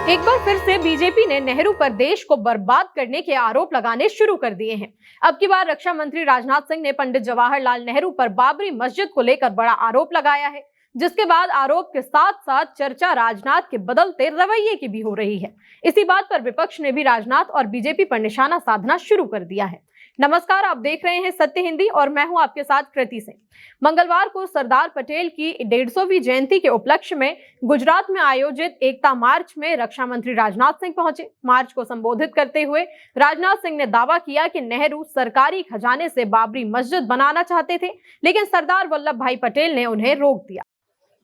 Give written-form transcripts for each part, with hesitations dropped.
एक बार फिर से बीजेपी ने नेहरू पर देश को बर्बाद करने के आरोप लगाने शुरू कर दिए हैं। अब की बार रक्षा मंत्री राजनाथ सिंह ने पंडित जवाहरलाल नेहरू पर बाबरी मस्जिद को लेकर बड़ा आरोप लगाया है, जिसके बाद आरोप के साथ साथ चर्चा राजनाथ के बदलते रवैये की भी हो रही है। इसी बात पर विपक्ष ने भी राजनाथ और बीजेपी पर निशाना साधना शुरू कर दिया है। नमस्कार, आप देख रहे हैं सत्य हिंदी और मैं हूं आपके साथ कृति सिंह। मंगलवार को सरदार पटेल की 150वीं जयंती के उपलक्ष्य में गुजरात में आयोजित एकता मार्च में रक्षा मंत्री राजनाथ सिंह पहुंचे। मार्च को संबोधित करते हुए राजनाथ सिंह ने दावा किया कि नेहरू सरकारी खजाने से बाबरी मस्जिद बनाना चाहते थे, लेकिन सरदार वल्लभ भाई पटेल ने उन्हें रोक दिया।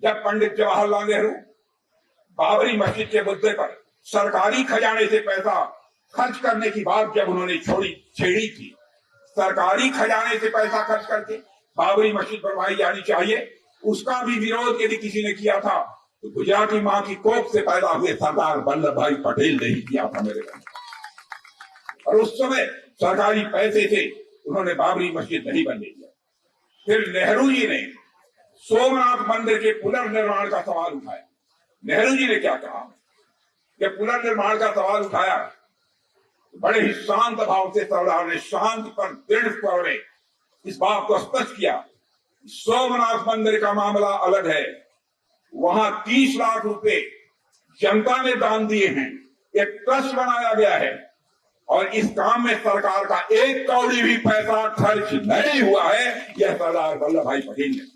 जब पंडित जवाहरलाल नेहरू बाबरी मस्जिद के मुद्दे पर सरकारी खजाने से पैसा खर्च करने की बात जब उन्होंने छेड़ी थी, सरकारी खजाने से पैसा खर्च करके बाबरी मस्जिद बनवाई जानी चाहिए, उसका भी विरोध यदि किसी ने किया था तो गुजराती मां की कोख से पैदा हुए सरदार वल्लभ भाई पटेल ने ही किया था मेरे भाई। और उस समय सरकारी पैसे से उन्होंने बाबरी मस्जिद नहीं बनने दिया। फिर नेहरू जी ने सोमनाथ मंदिर के पुनर्निर्माण का सवाल उठाया। नेहरू जी ने क्या कहा कि पुनर्निर्माण का सवाल उठाया, बड़े ही शांत भाव से सरदार ने शांत पर दृढ़ स्वर में इस बात को स्पष्ट किया, सोमनाथ मंदिर का मामला अलग है, वहां 30 लाख रुपए जनता ने दान दिए हैं, एक ट्रस्ट बनाया गया है और इस काम में सरकार का एक कौड़ी भी पैसा खर्च नहीं हुआ है। यह सरदार वल्लभ भाई पटेल ने।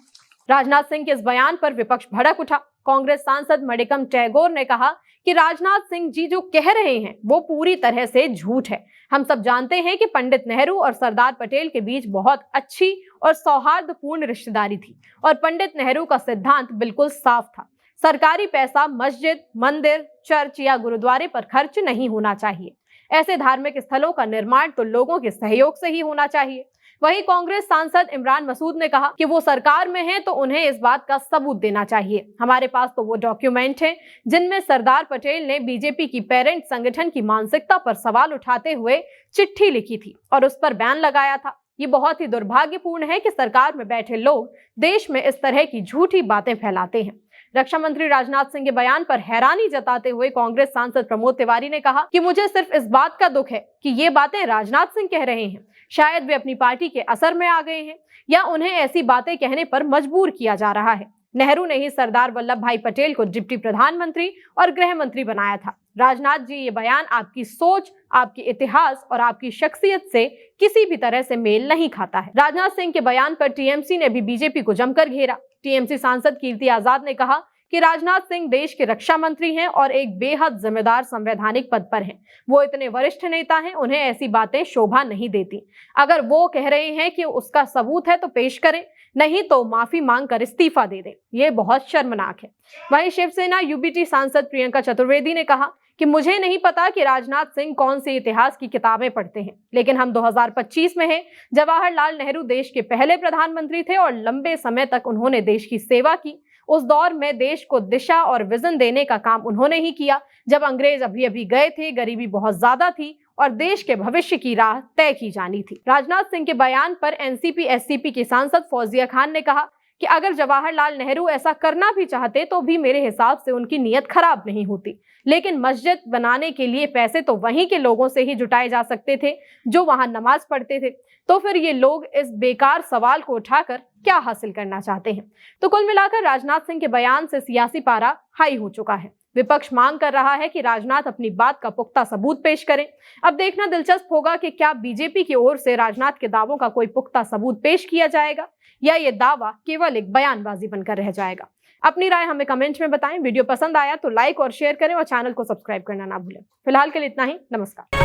राजनाथ सिंह के इस बयान पर विपक्ष भड़क उठा। कांग्रेस सांसद मणिकम टैगोर ने कहा कि राजनाथ सिंह जी जो कह रहे हैं वो पूरी तरह से झूठ है। हम सब जानते हैं कि पंडित नेहरू और सरदार पटेल के बीच बहुत अच्छी और सौहार्दपूर्ण रिश्तेदारी थी और पंडित नेहरू का सिद्धांत बिल्कुल साफ था, सरकारी पैसा मस्जिद, मंदिर, चर्च या गुरुद्वारे पर खर्च नहीं होना चाहिए। ऐसे धार्मिक स्थलों का निर्माण तो लोगों के सहयोग से ही होना चाहिए। वहीं कांग्रेस सांसद इमरान मसूद ने कहा कि वो सरकार में हैं तो उन्हें इस बात का सबूत देना चाहिए। हमारे पास तो वो डॉक्यूमेंट हैं जिनमें सरदार पटेल ने बीजेपी की पेरेंट संगठन की मानसिकता पर सवाल उठाते हुए चिट्ठी लिखी थी और उस पर बैन लगाया था। ये बहुत ही दुर्भाग्यपूर्ण है कि सरकार में बैठे लोग देश में इस तरह की झूठी बातें फैलाते हैं। रक्षा मंत्री राजनाथ सिंह के बयान पर हैरानी जताते हुए कांग्रेस सांसद प्रमोद तिवारी ने कहा कि मुझे सिर्फ इस बात का दुख है कि ये बातें राजनाथ सिंह कह रहे हैं। शायद वे अपनी पार्टी के असर में आ गए हैं या उन्हें ऐसी बातें कहने पर मजबूर किया जा रहा है। नेहरू ने ही सरदार वल्लभ भाई पटेल को डिप्टी प्रधानमंत्री और गृह मंत्री बनाया था। राजनाथ जी, ये बयान आपकी सोच, आपके इतिहास और आपकी शख्सियत से किसी भी तरह से मेल नहीं खाता है। राजनाथ सिंह के बयान पर टीएमसी ने भी बीजेपी को जमकर घेरा। टीएमसी सांसद कीर्ति आजाद ने कहा कि राजनाथ सिंह देश के रक्षा मंत्री हैं और एक बेहद जिम्मेदार संवैधानिक पद पर हैं। वो इतने वरिष्ठ नेता हैं, उन्हें ऐसी बातें शोभा नहीं देती। अगर वो कह रहे हैं कि उसका सबूत है तो पेश करें, नहीं तो माफी मांगकर इस्तीफा दे दें। ये बहुत शर्मनाक है। वहीं शिवसेना यूबीटी सांसद प्रियंका चतुर्वेदी ने कहा कि मुझे नहीं पता कि राजनाथ सिंह कौन सी इतिहास की किताबें पढ़ते हैं, लेकिन हम 2025 में हैं। जवाहरलाल नेहरू देश के पहले प्रधानमंत्री थे और लंबे समय तक उन्होंने देश की सेवा की। उस दौर में देश को दिशा और विजन देने का काम उन्होंने ही किया जब अंग्रेज अभी अभी गए थे, गरीबी बहुत ज्यादा थी और देश के भविष्य की राह तय की जानी थी। राजनाथ सिंह के बयान पर एनसीपी एससीपी की सांसद फौजिया खान ने कहा कि अगर जवाहरलाल नेहरू ऐसा करना भी चाहते तो भी मेरे हिसाब से उनकी नीयत खराब नहीं होती, लेकिन मस्जिद बनाने के लिए पैसे तो वहीं के लोगों से ही जुटाए जा सकते थे जो वहां नमाज पढ़ते थे। तो फिर ये लोग इस बेकार सवाल को उठाकर क्या हासिल करना चाहते हैं? तो कुल मिलाकर राजनाथ सिंह के बयान से सियासी पारा हाई हो चुका है। विपक्ष मांग कर रहा है कि राजनाथ अपनी बात का पुख्ता सबूत पेश करें। अब देखना दिलचस्प होगा कि क्या बीजेपी की ओर से राजनाथ के दावों का कोई पुख्ता सबूत पेश किया जाएगा या ये दावा केवल एक बयानबाजी बनकर रह जाएगा। अपनी राय हमें कमेंट में बताएं। वीडियो पसंद आया तो लाइक और शेयर करें और चैनल को सब्सक्राइब करना ना भूलें। फिलहाल के लिए इतना ही। नमस्कार।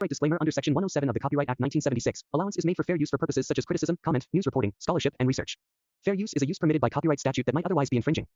Disclaimer under Section 107 of the Copyright Act 1976. Allowance is made for fair use for purposes such as criticism, comment, news reporting, scholarship, and research. Fair use is a use permitted by copyright statute that might otherwise be infringing.